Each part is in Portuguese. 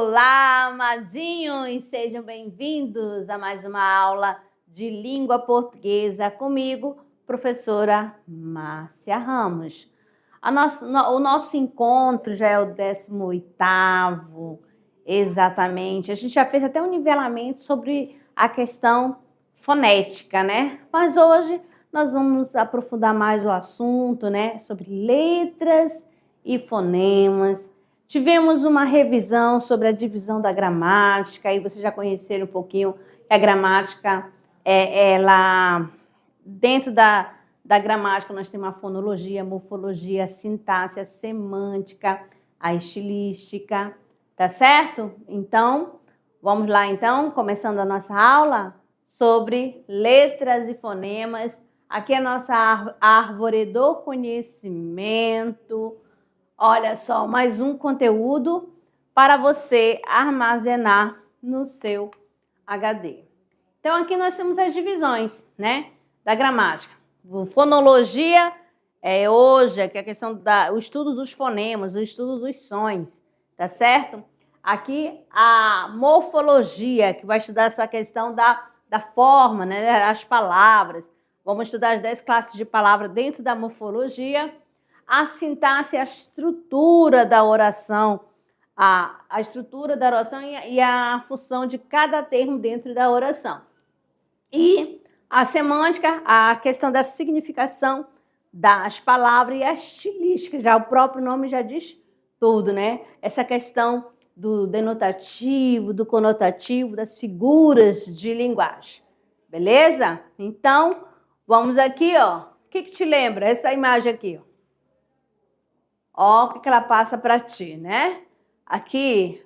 Olá, amadinhos! Sejam bem-vindos a mais uma aula de língua portuguesa comigo, professora Márcia Ramos. O nosso encontro já é o 18º, exatamente. A gente já fez até um nivelamento sobre a questão fonética, né? Mas hoje nós vamos aprofundar mais o assunto, né? Sobre letras e fonemas. Tivemos uma revisão sobre a divisão da gramática, e vocês já conheceram um pouquinho que a gramática, ela, dentro da gramática nós temos a fonologia, a morfologia, a sintaxe, a semântica, a estilística, tá certo? Então, vamos lá então, começando a nossa aula sobre letras e fonemas. Aqui é a nossa árvore do conhecimento. Olha só, mais um conteúdo para você armazenar no seu HD. Então, aqui nós temos as divisões, né, da gramática. Fonologia hoje, que é a questão do estudo dos fonemas, o estudo dos sons, tá certo? Aqui a morfologia, que vai estudar essa questão da forma, né, as palavras. Vamos estudar as 10 classes de palavras dentro da morfologia. A sintaxe, a estrutura da oração, a estrutura da oração e a função de cada termo dentro da oração. E a semântica, a questão da significação das palavras e a estilística, já o próprio nome já diz tudo, né? Essa questão do denotativo, do conotativo, das figuras de linguagem. Beleza? Então, vamos aqui, ó. O que te lembra? Essa imagem aqui, ó. Ó, o que ela passa para ti, né? Aqui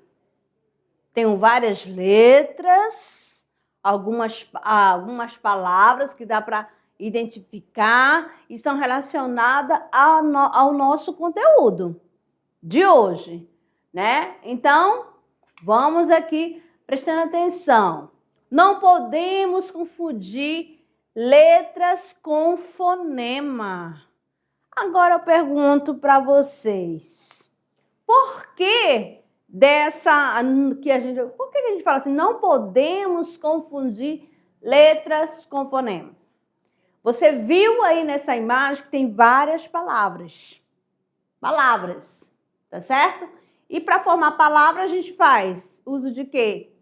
tem várias letras, algumas palavras que dá para identificar e estão relacionadas ao nosso conteúdo de hoje, né? Então, vamos aqui prestando atenção. Não podemos confundir letras com fonema. Agora eu pergunto para vocês, por que a gente fala assim, não podemos confundir letras com fonemas? Você viu aí nessa imagem que tem várias palavras, tá certo? E para formar palavra a gente faz uso de quê?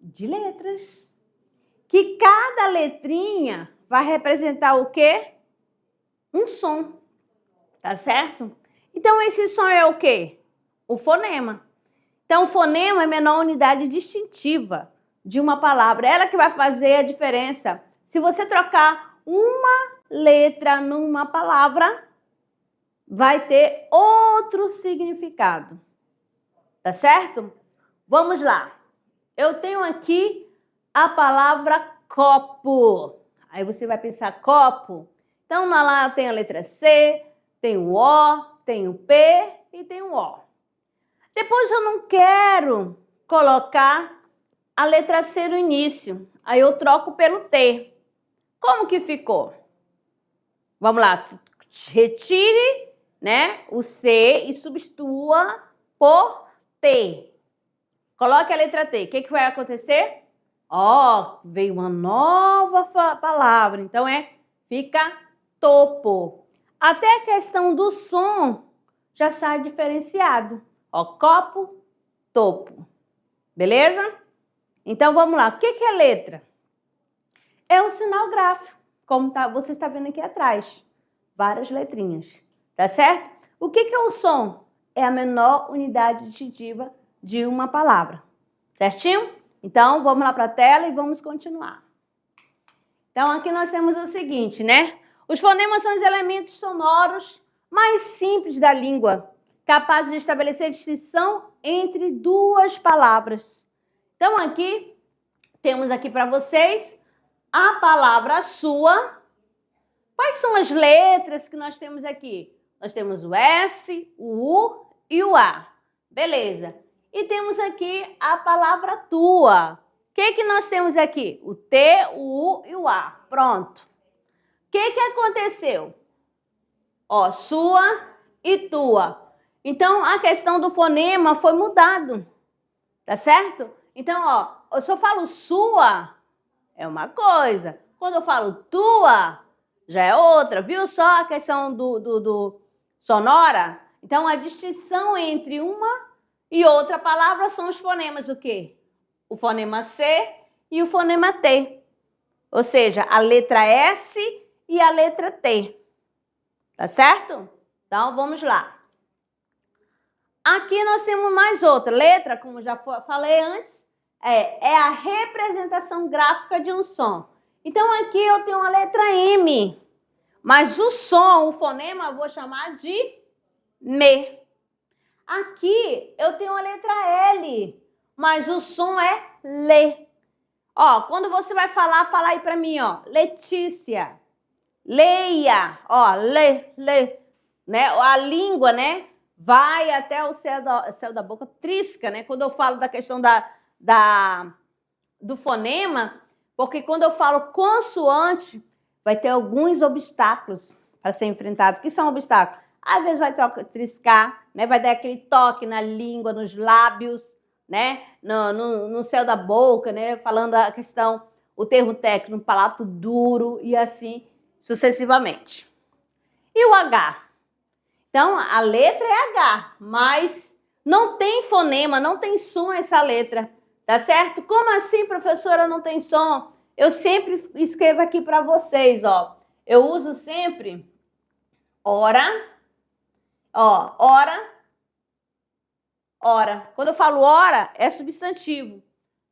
De letras. Que cada letrinha vai representar o quê? Um som. Tá certo? Então, esse som é o quê? O fonema. Então, o fonema é a menor unidade distintiva de uma palavra. Ela que vai fazer a diferença. Se você trocar uma letra numa palavra, vai ter outro significado. Tá certo? Vamos lá. Eu tenho aqui a palavra copo. Aí você vai pensar copo. Então, lá tem a letra C, tem o O, tem o P e tem o O. Depois eu não quero colocar a letra C no início. Aí eu troco pelo T. Como que ficou? Vamos lá. Retire, né, o C e substitua por T. Coloque a letra T. O que vai acontecer? Ó, veio uma nova palavra. Então fica topo. Até a questão do som já sai diferenciado. Ó, copo, topo. Beleza? Então, vamos lá. O que é letra? É um sinal gráfico, como você está vendo aqui atrás. Várias letrinhas. Tá certo? O que é o som? É a menor unidade distintiva de uma palavra. Certinho? Então, vamos lá para a tela e vamos continuar. Então, aqui nós temos o seguinte, né? Os fonemas são os elementos sonoros mais simples da língua, capazes de estabelecer distinção entre duas palavras. Então, aqui, temos aqui para vocês a palavra sua. Quais são as letras que nós temos aqui? Nós temos o S, o U e o A. Beleza. E temos aqui a palavra tua. O que nós temos aqui? O T, o U e o A. Pronto. O que aconteceu? Ó, sua e tua. Então, a questão do fonema foi mudado. Tá certo? Então, ó, se eu falo sua, é uma coisa. Quando eu falo tua, já é outra. Viu só a questão do sonora? Então, a distinção entre uma e outra palavra são os fonemas o quê? O fonema C e o fonema T. Ou seja, a letra S e a letra T. Tá certo? Então, vamos lá. Aqui nós temos mais outra. Letra, como já falei antes, é a representação gráfica de um som. Então, aqui eu tenho a letra M. Mas o som, o fonema, eu vou chamar de me. Aqui eu tenho a letra L, mas o som é lê. Ó, quando você vai falar, fala aí pra mim, ó. Letícia. Leia. Ó, lê. Né? A língua, né? Vai até o céu da boca, trisca, né? Quando eu falo da questão do fonema, porque quando eu falo consoante, vai ter alguns obstáculos para ser enfrentado. O que são obstáculos? Às vezes vai triscar, né? Vai dar aquele toque na língua, nos lábios, né? No céu da boca, né? Falando a questão, o termo técnico, palato duro e assim sucessivamente. E o H? Então, a letra é H, mas não tem fonema, não tem som essa letra, tá certo? Como assim, professora, não tem som? Eu sempre escrevo aqui para vocês, ó. Eu uso sempre hora, ó, hora. Quando eu falo hora, é substantivo.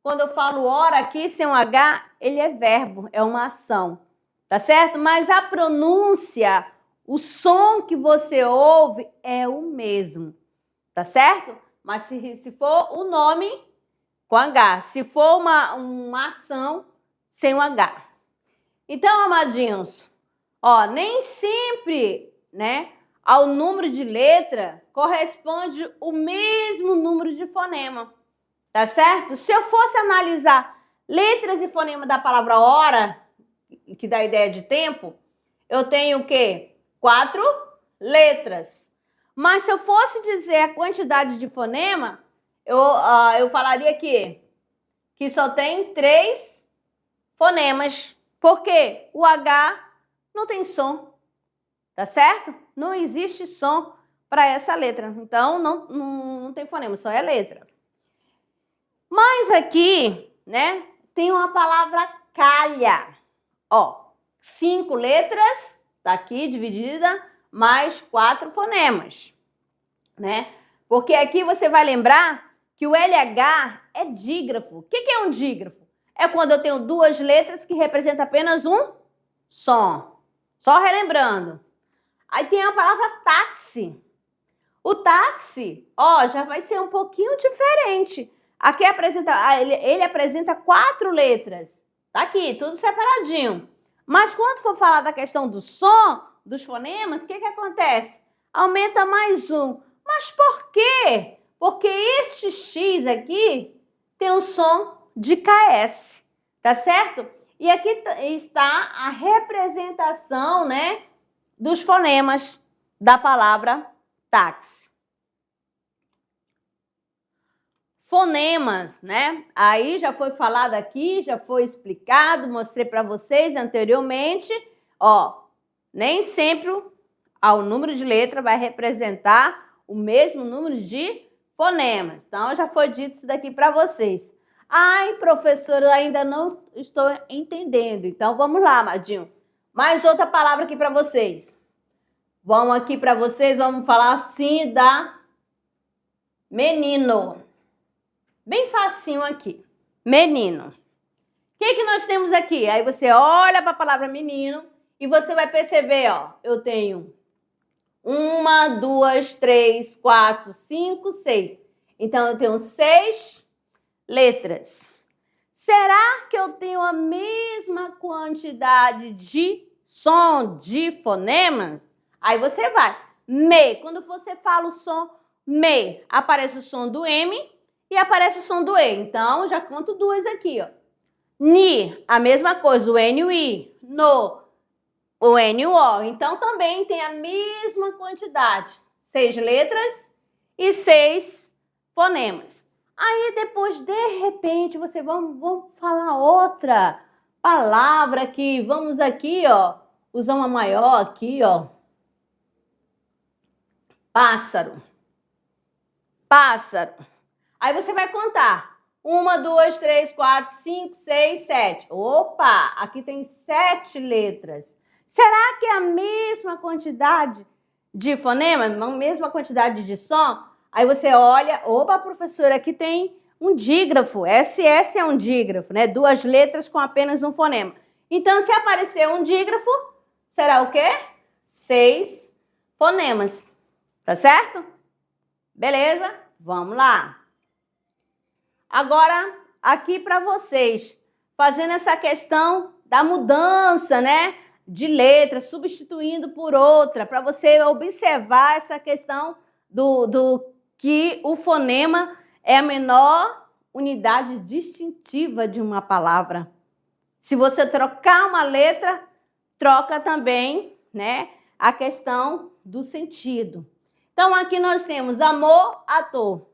Quando eu falo hora aqui, sem um H, ele é verbo, é uma ação, tá certo? Mas a pronúncia, o som que você ouve é o mesmo, tá certo? Mas se for o nome, com H. Se for uma ação, sem um H. Então, amadinhos, ó, nem sempre, né, ao número de letra corresponde o mesmo número de fonema, tá certo? Se eu fosse analisar letras e fonema da palavra hora, que dá ideia de tempo, eu tenho o quê? 4 letras. Mas se eu fosse dizer a quantidade de fonema, eu falaria que só tem 3 fonemas. Por quê? O H não tem som, tá certo? Não existe som para essa letra. Então, não tem fonema, só é letra. Mas aqui, né, tem uma palavra calha. Ó, 5 letras, tá aqui dividida, mais 4 fonemas, né? Porque aqui você vai lembrar que o LH é dígrafo. O que é um dígrafo? É quando eu tenho 2 letras que representam apenas um som. Só relembrando. Aí tem a palavra táxi. O táxi, ó, já vai ser um pouquinho diferente. Aqui ele apresenta 4 letras. Tá aqui, tudo separadinho. Mas quando for falar da questão do som, dos fonemas, o que acontece? Aumenta mais um. Mas por quê? Porque este X aqui tem um som de KS, tá certo? E aqui está a representação, né, dos fonemas da palavra táxi. Fonemas, né? Aí já foi falado aqui, já foi explicado, mostrei para vocês anteriormente. Ó, nem sempre o número de letra vai representar o mesmo número de fonemas. Então, já foi dito isso daqui para vocês. Ai, professora, eu ainda não estou entendendo. Então, vamos lá, Amadinho. Mais outra palavra aqui para vocês. Vamos aqui para vocês, vamos falar assim da menino. Bem facinho aqui. Menino. O que nós temos aqui? Aí você olha para a palavra menino e você vai perceber, ó, eu tenho 1, 2, 3, 4, 5, 6. Então, eu tenho 6 letras. Será que eu tenho a mesma quantidade de som, de fonemas? Aí você vai. Me. Quando você fala o som me, aparece o som do M e aparece o som do E. Então, já conto 2 aqui, ó. Ni, a mesma coisa, o N e o I. No, o N e o O. Então, também tem a mesma quantidade. 6 letras e 6 fonemas. Aí depois, de repente, vamos falar outra palavra aqui. Vamos aqui, ó, usar uma maior aqui, ó. Pássaro. Pássaro. Aí você vai contar. 1, 2, 3, 4, 5, 6, 7. Opa, aqui tem 7 letras. Será que é a mesma quantidade de fonemas, a mesma quantidade de som? Aí você olha, opa, professora, aqui tem um dígrafo. SS é um dígrafo, né? 2 letras com apenas um fonema. Então, se aparecer um dígrafo, será o quê? 6 fonemas. Tá certo? Beleza? Vamos lá. Agora, aqui para vocês, fazendo essa questão da mudança, né, de letra, substituindo por outra, para você observar essa questão do que o fonema é a menor unidade distintiva de uma palavra. Se você trocar uma letra, troca também, né, a questão do sentido. Então, aqui nós temos amor, ator.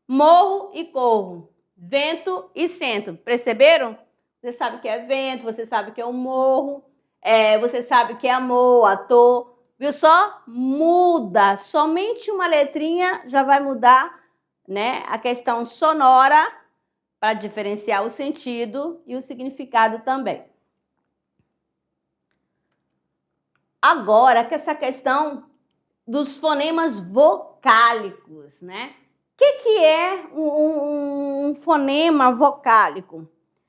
Morro e corro, vento e centro. Perceberam? Você sabe que é vento, você sabe que é o morro, você sabe que é amor, ator. Viu só? Muda. Somente uma letrinha já vai mudar, né, a questão sonora para diferenciar o sentido e o significado também. Agora, que essa questão dos fonemas vocálicos, né? O que é um fonema vocálico?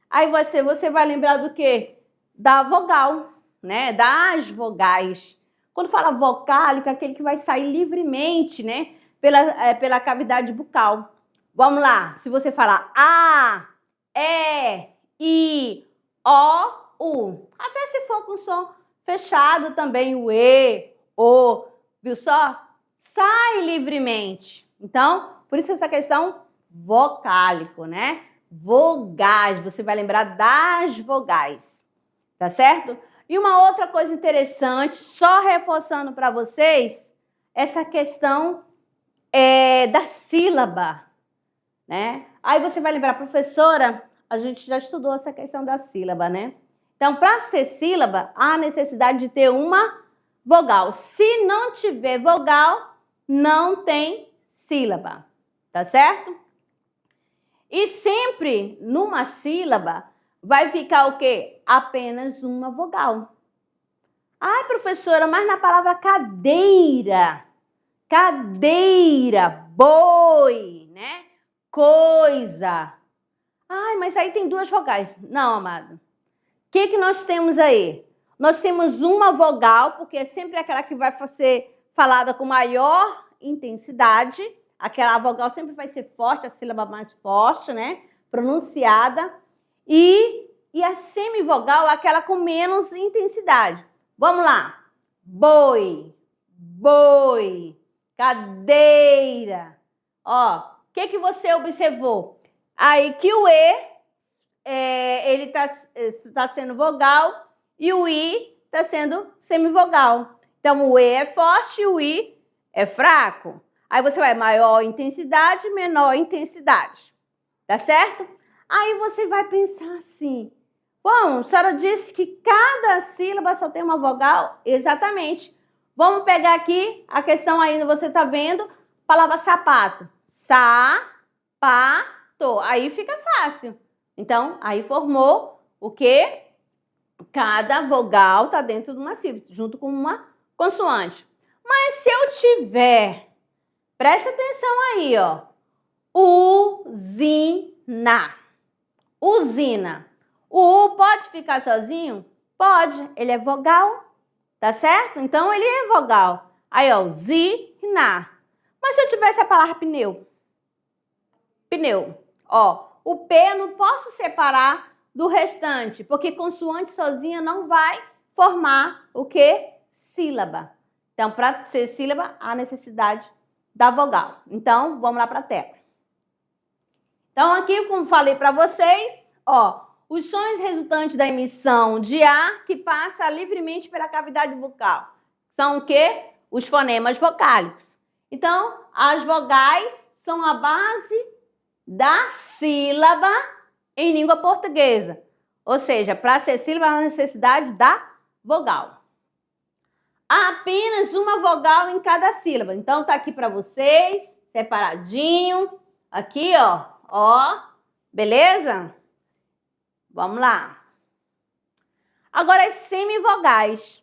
Aí você vai lembrar do quê? Da vogal, né? Das vogais. Quando fala vocálico, é aquele que vai sair livremente, né? Pela cavidade bucal. Vamos lá. Se você falar A, E, I, O, U. Até se for com som fechado também, o E, O. Viu só? Sai livremente. Então, por isso essa questão vocálico, né? Vogais, você vai lembrar das vogais, tá certo? E uma outra coisa interessante, só reforçando para vocês, essa questão da sílaba, né? Aí você vai lembrar, professora, a gente já estudou essa questão da sílaba, né? Então, para ser sílaba, há necessidade de ter uma vogal. Se não tiver vogal, não tem sílaba. Tá certo? E sempre numa sílaba vai ficar o quê? Apenas uma vogal. Ai, professora, mas na palavra cadeira, boi, né? Coisa. Ai, mas aí tem 2 vogais. Não, amado. O que nós temos aí? Nós temos uma vogal, porque é sempre aquela que vai ser falada com maior intensidade. Aquela vogal sempre vai ser forte, a sílaba mais forte, né? Pronunciada. E a semivogal é aquela com menos intensidade. Vamos lá. Boi, boi, cadeira. Ó, o que você observou? Aí que o ele tá sendo vogal e o I está sendo semivogal. Então, o E é forte e o I é fraco. Aí você vai maior intensidade, menor intensidade. Tá certo? Aí você vai pensar assim, bom, a senhora disse que cada sílaba só tem uma vogal? Exatamente. Vamos pegar aqui a questão ainda, você tá vendo, palavra sapato. Sapato. Aí fica fácil. Então, aí formou o quê? Cada vogal tá dentro de uma sílaba, junto com uma consoante. Mas se eu tiver... Presta atenção aí, ó. Usina. Usina. O U pode ficar sozinho? Pode. Ele é vogal, tá certo? Então, ele é vogal. Aí, ó, usina. Mas se eu tivesse a palavra pneu? Pneu. Ó, o P eu não posso separar do restante, porque consoante sozinha não vai formar o quê? Sílaba. Então, para ser sílaba, há necessidade da vogal. Então, vamos lá para a tela. Então, aqui, como falei para vocês, ó, os sons resultantes da emissão de ar que passa livremente pela cavidade bucal são o quê? Os fonemas vocálicos. Então, as vogais são a base da sílaba em língua portuguesa. Ou seja, para ser sílaba, há necessidade da vogal. Há apenas uma vogal em cada sílaba. Então, tá aqui para vocês, separadinho. Aqui, ó. Beleza? Vamos lá. Agora, as semivogais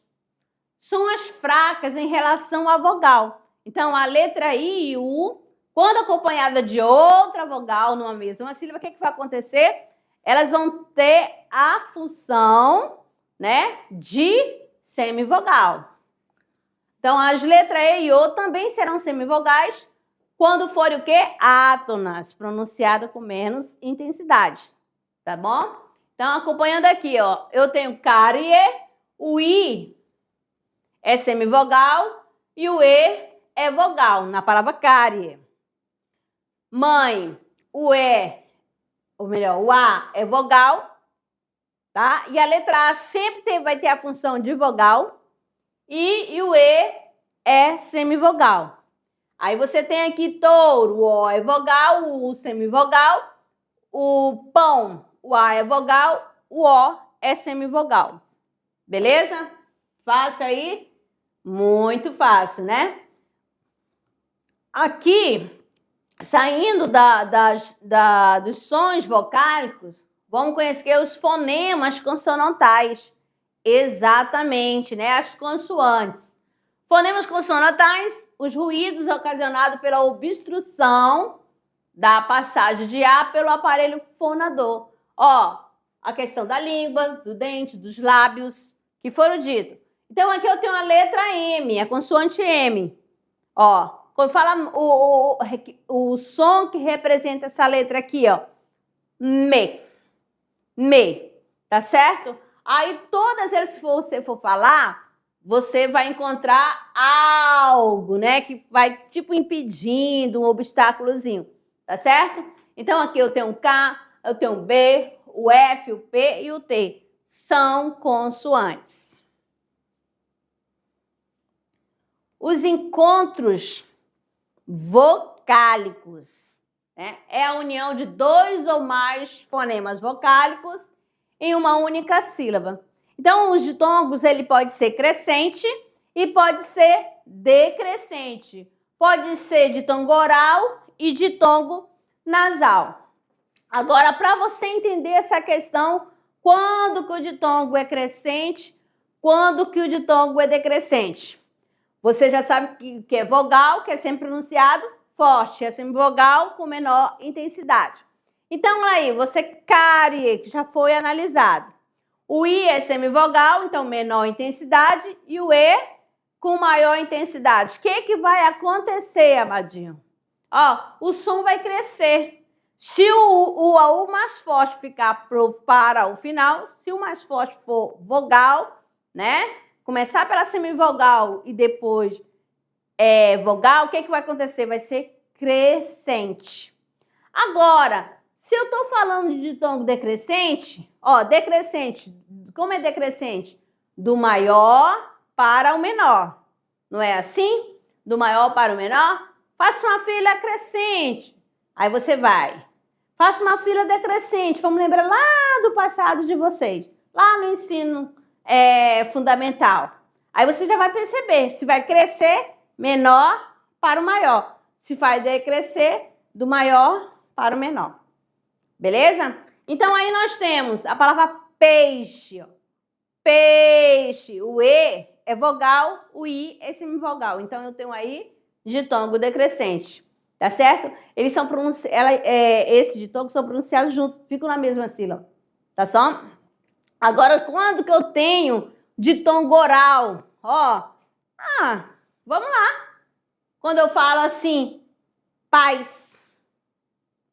são as fracas em relação à vogal. Então, a letra I e U, quando acompanhada de outra vogal numa mesma sílaba, o que vai acontecer? Elas vão ter a função, né, de semivogal. Então, as letras E e O também serão semivogais quando forem o quê? Átonas, pronunciado com menos intensidade, tá bom? Então, acompanhando aqui, ó, eu tenho carie, o I é semivogal e o E é vogal, na palavra carie. Mãe, o E, ou melhor, o A é vogal, tá? E a letra A sempre vai ter a função de vogal e o E é semivogal. Aí você tem aqui touro, o O é vogal, o U semivogal, o pão, o A é vogal, o O é semivogal. Beleza? Fácil aí? Muito fácil, né? Aqui, saindo dos sons vocálicos, vamos conhecer os fonemas consonantais. Exatamente, né? As consoantes. Fonemas consonantais, os ruídos ocasionados pela obstrução da passagem de ar pelo aparelho fonador. Ó, a questão da língua, do dente, dos lábios, que foram ditos. Então, aqui eu tenho a letra M, a consoante M. Ó, quando fala o som que representa essa letra aqui, ó, me, tá certo? Aí, todas elas, se você for falar, você vai encontrar algo, né, que vai, tipo, impedindo, um obstáculozinho, tá certo? Então, aqui eu tenho um K, eu tenho um B, o F, o P e o T. São consoantes. Os encontros vocálicos, né, é a união de dois ou mais fonemas vocálicos em uma única sílaba. Então, os ditongos, ele pode ser crescente e pode ser decrescente. Pode ser ditongo oral e ditongo nasal. Agora, para você entender essa questão, quando que o ditongo é crescente, quando que o ditongo é decrescente? Você já sabe que é vogal, que é sempre pronunciado forte, é semivogal com menor intensidade. Então, aí, você carie, que já foi analisado. O I é semivogal, então menor intensidade, e o E com maior intensidade. O que vai acontecer, amadinho? Ó, o som vai crescer. Se o mais forte ficar para o final, se o mais forte for vogal, né? Começar pela semivogal e depois vogal, o que vai acontecer? Vai ser crescente. Agora, se eu estou falando de ditongo decrescente, ó, decrescente, como é decrescente? Do maior para o menor. Não é assim? Do maior para o menor? Faça uma fila crescente. Aí você vai. Faça uma fila decrescente. Vamos lembrar lá do passado de vocês. Lá no ensino fundamental. Aí você já vai perceber se vai crescer menor para o maior. Se vai decrescer do maior para o menor. Beleza? Então, aí nós temos a palavra peixe. Ó. Peixe. O E é vogal, o I é semivogal. Então, eu tenho aí ditongo decrescente. Tá certo? Eles são pronunciados, esses ditongos são pronunciados juntos, ficam na mesma sílaba. Tá só? Agora, quando que eu tenho ditongo oral? Ó, vamos lá. Quando eu falo assim, pais.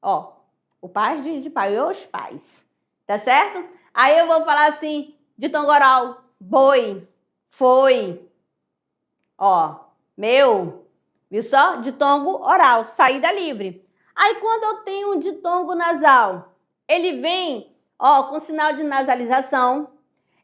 Ó, o pai de pai, os pais. Tá certo? Aí eu vou falar assim, ditongo oral, boi, foi. Ó, meu, viu só? Ditongo oral, saída livre. Aí quando eu tenho um ditongo nasal, ele vem, ó, com sinal de nasalização.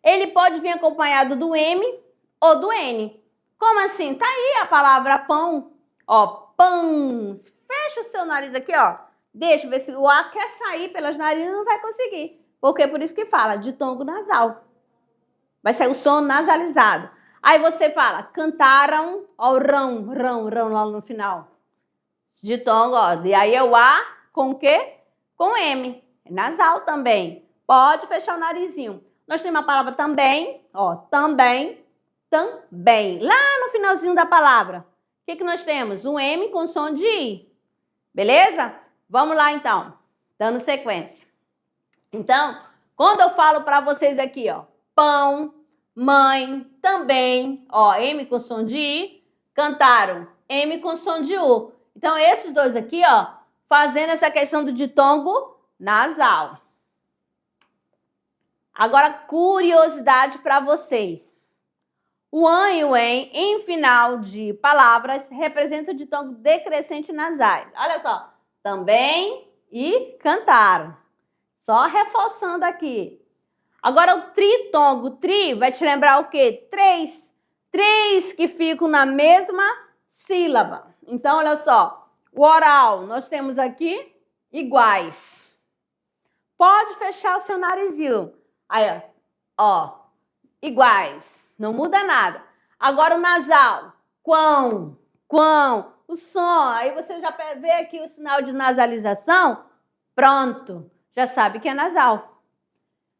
Ele pode vir acompanhado do M ou do N. Como assim? Tá aí a palavra pão. Ó, pães. Fecha o seu nariz aqui, ó. Deixa ver se o ar quer sair pelas narinas, não vai conseguir. Porque por isso que fala ditongo nasal. Vai sair o som nasalizado. Aí você fala, cantaram, ó, o rão lá no final. Ditongo, ó. E aí é o A com o quê? Com M. É nasal também. Pode fechar o narizinho. Nós temos a palavra também, ó, também. Lá no finalzinho da palavra, o que nós temos? Um M com som de I. Beleza? Vamos lá, então. Dando sequência. Então, quando eu falo para vocês aqui, ó, pão, mãe, também, ó, M com som de I, cantaram, M com som de U. Então, esses dois aqui, ó, fazendo essa questão do ditongo nasal. Agora, curiosidade para vocês. O an e o en, em final de palavras, representam o ditongo decrescente nasais. Olha só, também e cantaram. Só reforçando aqui. Agora, o tritongo, tri, vai te lembrar o quê? Três. Três que ficam na mesma sílaba. Então, olha só. O oral, nós temos aqui iguais. Pode fechar o seu narizinho. Aí, ó, iguais. Não muda nada. Agora, o nasal. Quão. O som. Aí você já vê aqui o sinal de nasalização. Pronto. Já sabe que é nasal.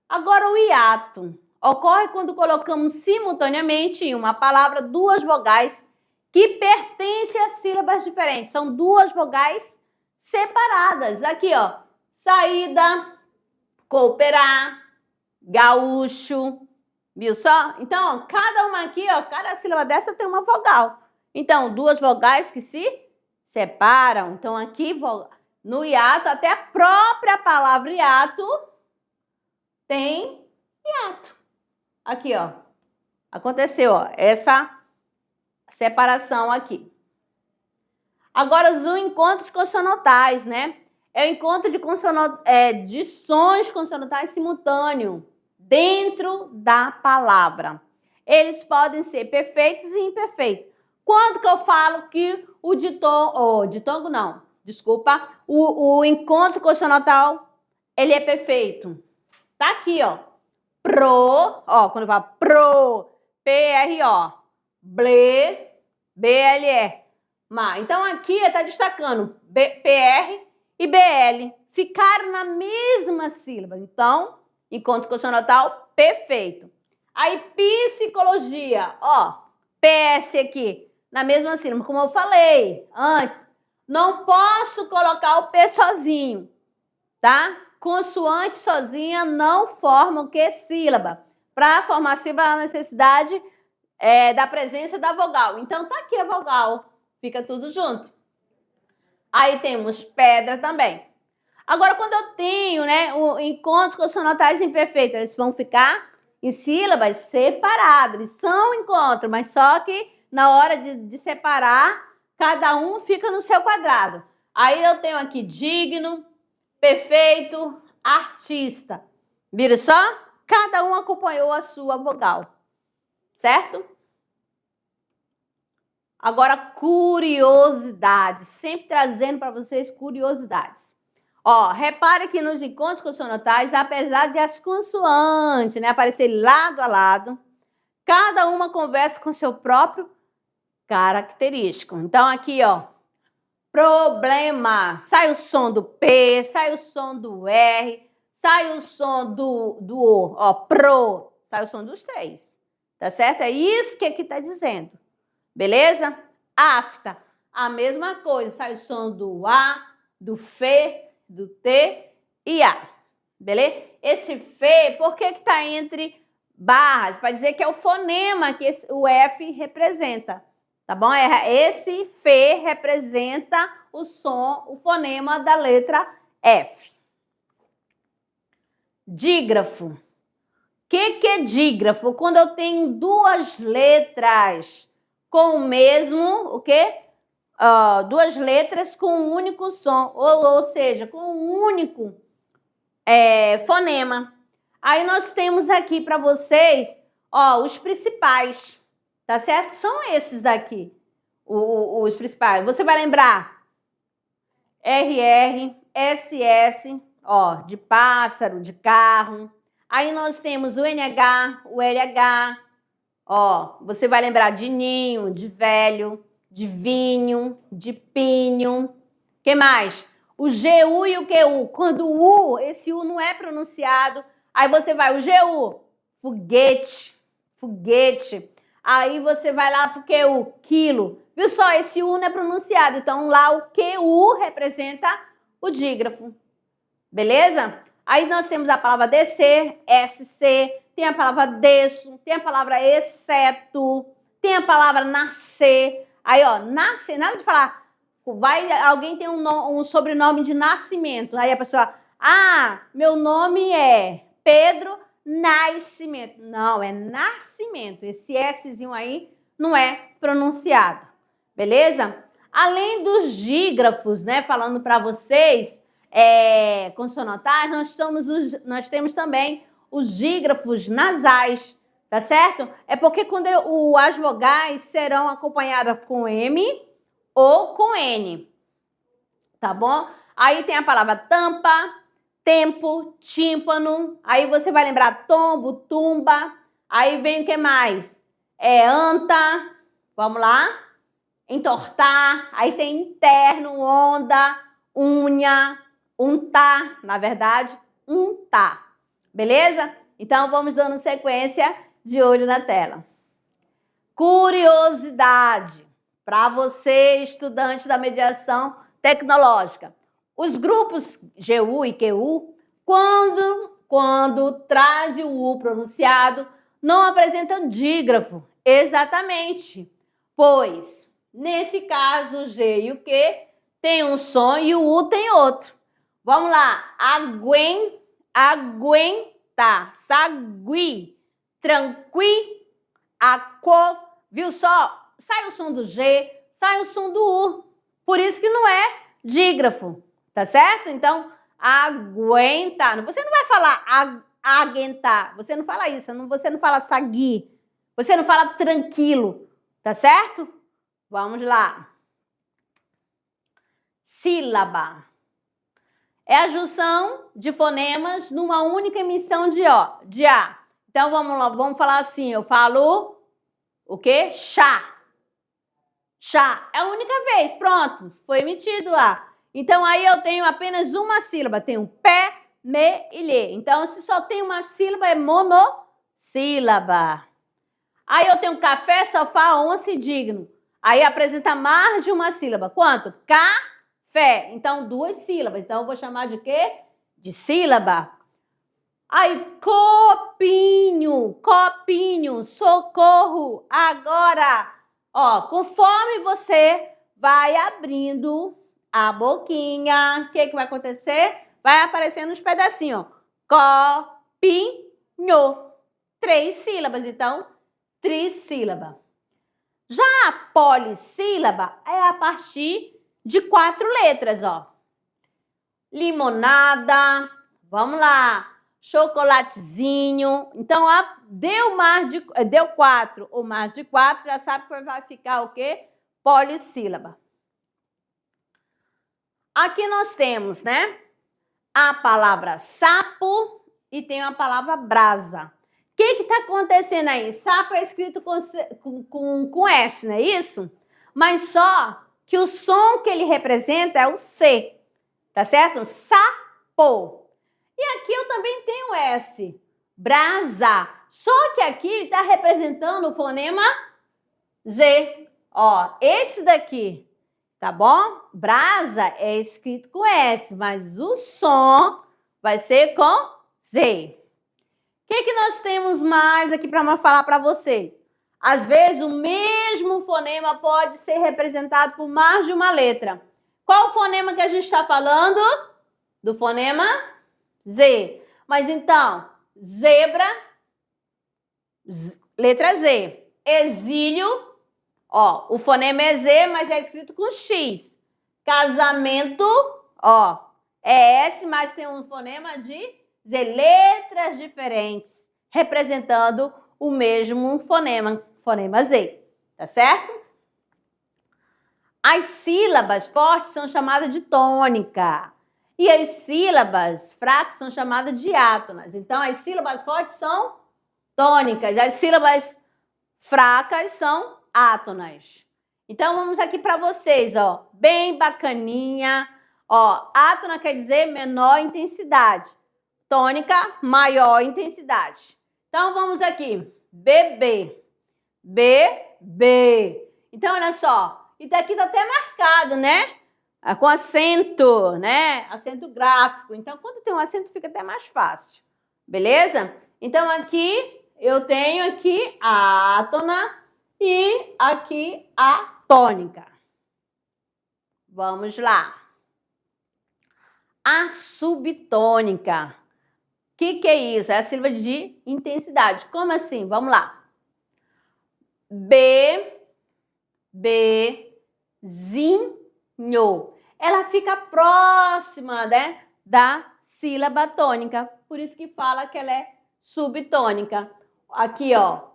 Agora, o hiato ocorre quando colocamos simultaneamente em uma palavra duas vogais que pertencem a sílabas diferentes. São duas vogais separadas. Aqui, ó, saída, cooperar, gaúcho, viu só? Então, cada uma aqui, ó, cada sílaba dessa tem uma vogal. Então, duas vogais que se separam. Então, aqui, no hiato, até a própria palavra hiato tem hiato. Aqui, ó. Aconteceu, ó, essa separação aqui. Agora, os encontros consonantais, né? É o encontro de sons consonantais simultâneos dentro da palavra. Eles podem ser perfeitos e imperfeitos. Quando que eu falo que o ditongo não, desculpa, o encontro consonantal, ele é perfeito? Tá aqui, ó. Pro, ó, quando eu falo pro, P-R-O, ble, B-L-E. Então, aqui está destacando PR e BL. Ficaram na mesma sílaba. Então, encontro consonantal perfeito. Aí, psicologia, ó, PS aqui, na mesma sílaba. Como eu falei antes, não posso colocar o P sozinho, tá? Consoante sozinha não forma o que? Sílaba. Para formar sílaba, a necessidade da presença da vogal. Então, tá aqui a vogal. Fica tudo junto. Aí temos pedra também. Agora, quando eu tenho, né, encontros consonantais imperfeitos, eles vão ficar em sílabas separadas. Eles são encontros, mas só que na hora de separar, cada um fica no seu quadrado. Aí eu tenho aqui digno, perfeito, artista. Viram só? Cada um acompanhou a sua vogal. Certo? Agora, curiosidades. Sempre trazendo para vocês curiosidades. Ó, repare que nos encontros consonantais, apesar de as consoantes, né, aparecer lado a lado, cada uma conversa com seu próprio característico. Então, aqui, ó, problema. Sai o som do P, sai o som do R, sai o som do O. Ó, pro, sai o som dos três. Tá certo? É isso que aqui tá dizendo. Beleza? Afta, a mesma coisa. Sai o som do A, do F, do T e A. Beleza? Esse F, por que tá entre barras? Para dizer que é o fonema que o F representa. Tá bom? Esse F representa o som, o fonema da letra F. Dígrafo. O que é dígrafo? Quando eu tenho duas letras com o mesmo, o quê? Duas letras com um único som, ou seja, com um único fonema. Aí nós temos aqui para vocês, ó, os principais, tá certo? São esses daqui, os principais. Você vai lembrar RR, SS, ó, de pássaro, de carro. Aí nós temos o NH, o LH, ó, você vai lembrar de ninho, de velho, de vinho, de pinho. Que mais? O GU e o QU. Quando o U, esse U não é pronunciado, aí você vai, o GU, foguete, foguete. Aí você vai lá pro QU, quilo. Viu só? Esse U não é pronunciado, então lá o QU representa o dígrafo. Beleza? Aí nós temos a palavra descer, SC, tem a palavra desço, tem a palavra exceto, tem a palavra nascer. Aí, ó, nascer, nada de falar, alguém tem um sobrenome de nascimento. Aí a pessoa, meu nome é Pedro Nascimento. Não, é Nascimento. Esse Szinho aí não é pronunciado. Beleza? Além dos dígrafos, né, falando para vocês, consonantais, nós temos também os dígrafos nasais, tá certo? É porque quando as vogais serão acompanhadas com M ou com N, tá bom? Aí tem a palavra tampa, tempo, tímpano, aí você vai lembrar tombo, tumba, aí vem o que mais? Anta, vamos lá? Entortar, aí tem interno, onda, unha, untar, na verdade, untar. Beleza? Então, vamos dando sequência, de olho na tela. Curiosidade para você, estudante da mediação tecnológica. Os grupos GU e QU, quando traz o U pronunciado, não apresentam dígrafo. Exatamente. Pois, nesse caso, o G e o Q tem um som e o U tem outro. Vamos lá. Aguentar. Sagui. Tranqui. Aco. Viu só? Sai o som do G, sai o som do U. Por isso que não é dígrafo. Tá certo? Então, aguentar. Você não vai falar aguentar. Você não fala isso. Você não fala sagui. Você não fala tranquilo. Tá certo? Vamos lá. Sílaba. É a junção de fonemas numa única emissão de A. Então, vamos lá, vamos falar assim, eu falo o quê? Chá. Chá. É a única vez, pronto, foi emitido A. Então, aí eu tenho apenas uma sílaba, tenho pé, me e lhe. Então, se só tem uma sílaba, é monossílaba. Aí eu tenho café, sofá, onça e digno. Aí apresenta mais de uma sílaba. Quanto? Café. Então, duas sílabas. Então, eu vou chamar de quê? De sílaba. Aí, copinho, copinho, socorro, agora. Ó, conforme você vai abrindo a boquinha, o que vai acontecer? Vai aparecendo os pedacinhos, ó. Copinho. 3 sílabas, então, trissílaba. Já a polissílaba é a partir de 4 letras, ó. Limonada, vamos lá, chocolatezinho. Então, deu 4 ou mais de 4, já sabe que vai ficar o quê? Polissílaba. Aqui nós temos, né, a palavra sapo e tem a palavra brasa. O que está acontecendo aí? Sapo é escrito com S, não é isso? Mas só que o som que ele representa é o C, tá certo? Sapo. E aqui eu também tenho S, brasa. Só que aqui está representando o fonema Z. Ó, esse daqui, tá bom? Brasa é escrito com S, mas o som vai ser com Z. O que nós temos mais aqui para falar para vocês? Às vezes, o mesmo fonema pode ser representado por mais de uma letra. Qual o fonema que a gente está falando? Do fonema Z. Mas então, zebra, letra Z. Exílio, ó, o fonema é Z, mas é escrito com X. Casamento, ó, é S, mas tem um fonema de Z, letras diferentes, representando o mesmo fonema, fonema Z, tá certo? As sílabas fortes são chamadas de tônica. E as sílabas fracas são chamadas de átonas. Então, as sílabas fortes são tônicas, as sílabas fracas são átonas. Então, vamos aqui para vocês, ó, bem bacaninha. Ó, átona quer dizer menor intensidade, tônica, maior intensidade. Então, vamos aqui, bebê, bebê. Então, olha só, e daqui tá até marcado, né? Com acento, né? Acento gráfico. Então, quando tem um acento, fica até mais fácil. Beleza? Então, aqui eu tenho aqui a átona e aqui a tônica. Vamos lá. A subtônica. O que é isso? É a sílaba de intensidade. Como assim? Vamos lá. B, zinho. Ela fica próxima, né, da sílaba tônica. Por isso que fala que ela é subtônica. Aqui, ó,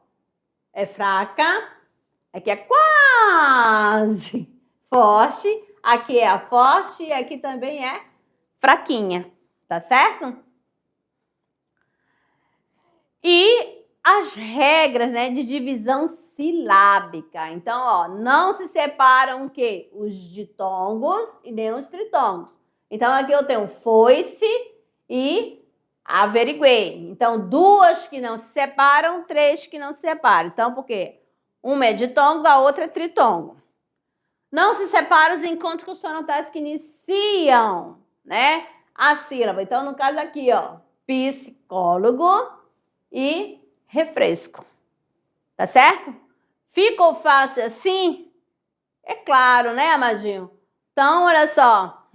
é fraca. Aqui é quase forte. Aqui é a forte e aqui também é fraquinha. Tá certo? E as regras, né, de divisão silábica. Então, ó, não se separam o quê? Os ditongos e nem os tritongos. Então, aqui eu tenho foice e averiguei. Então, duas que não se separam, três que não se separam. Então, por quê? Uma é ditongo, a outra é tritongo. Não se separam os encontros consonantais que iniciam, né, a sílaba. Então, no caso aqui, ó, psicólogo e refresco. Tá certo? Ficou fácil assim? É claro, né, amadinho? Então, olha só.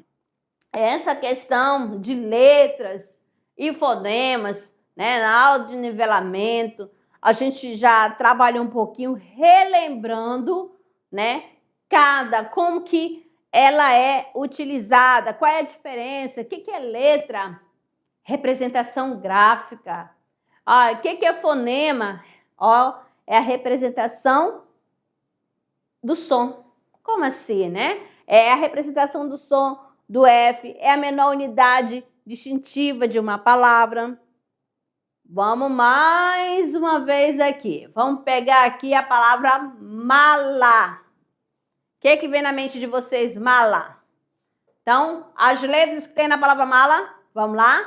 Essa questão de letras e fonemas, né, na aula de nivelamento, a gente já trabalhou um pouquinho relembrando, né, como que ela é utilizada, qual é a diferença, o que é letra, representação gráfica. O que é fonema? Ó, é a representação do som. Como assim, né? É a representação do som do F, é a menor unidade distintiva de uma palavra. Vamos mais uma vez aqui. Vamos pegar aqui a palavra mala. O que vem na mente de vocês? Mala. Então, as letras que tem na palavra mala, vamos lá?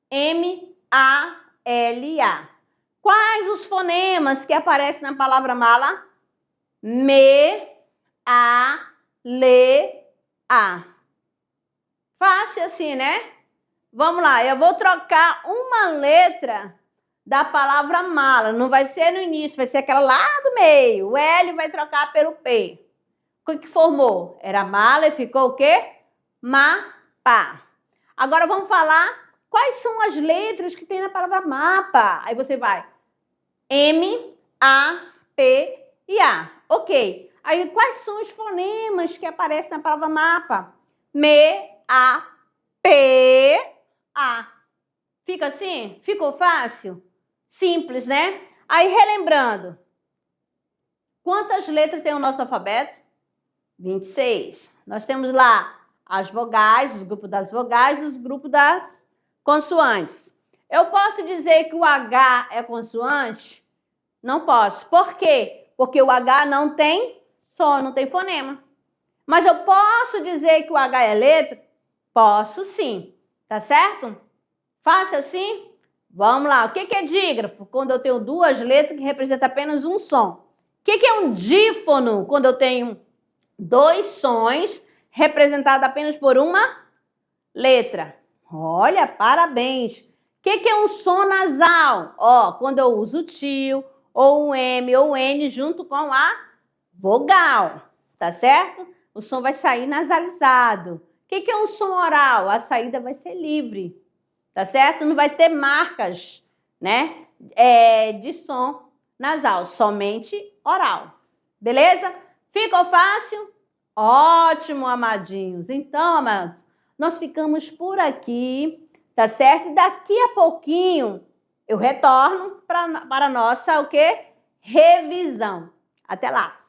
M-A-L-A. Quais os fonemas que aparecem na palavra mala? Me, a, le, a. Fácil assim, né? Vamos lá, eu vou trocar uma letra da palavra mala. Não vai ser no início, vai ser aquela lá do meio. O L vai trocar pelo P. O que formou? Era mala e ficou o quê? Mapa. Agora vamos falar quais são as letras que tem na palavra mapa. Aí você vai M, A, P e A. Ok. Aí quais são os fonemas que aparecem na palavra mapa? Me, A, P, A. Fica assim? Ficou fácil? Simples, né? Aí relembrando. Quantas letras tem o nosso alfabeto? 26. Nós temos lá as vogais, os grupos das vogais e os grupos das consoantes. Eu posso dizer que o H é consoante? Não posso. Por quê? Porque o H não tem som, não tem fonema. Mas eu posso dizer que o H é letra? Posso sim. Tá certo? Fácil assim? Vamos lá. O que é dígrafo? Quando eu tenho duas letras que representam apenas um som. O que é um dífono? Quando eu tenho dois sons representados apenas por uma letra. Olha, parabéns. O que é um som nasal? Ó, quando eu uso o tio, ou um M ou um N junto com a vogal. Tá certo? O som vai sair nasalizado. O que é um som oral? A saída vai ser livre. Tá certo? Não vai ter marcas, né, de som nasal, somente oral. Beleza? Ficou fácil? Ótimo, amadinhos. Então, amados, nós ficamos por aqui, tá certo? E daqui a pouquinho eu retorno para a nossa, o quê? Revisão. Até lá!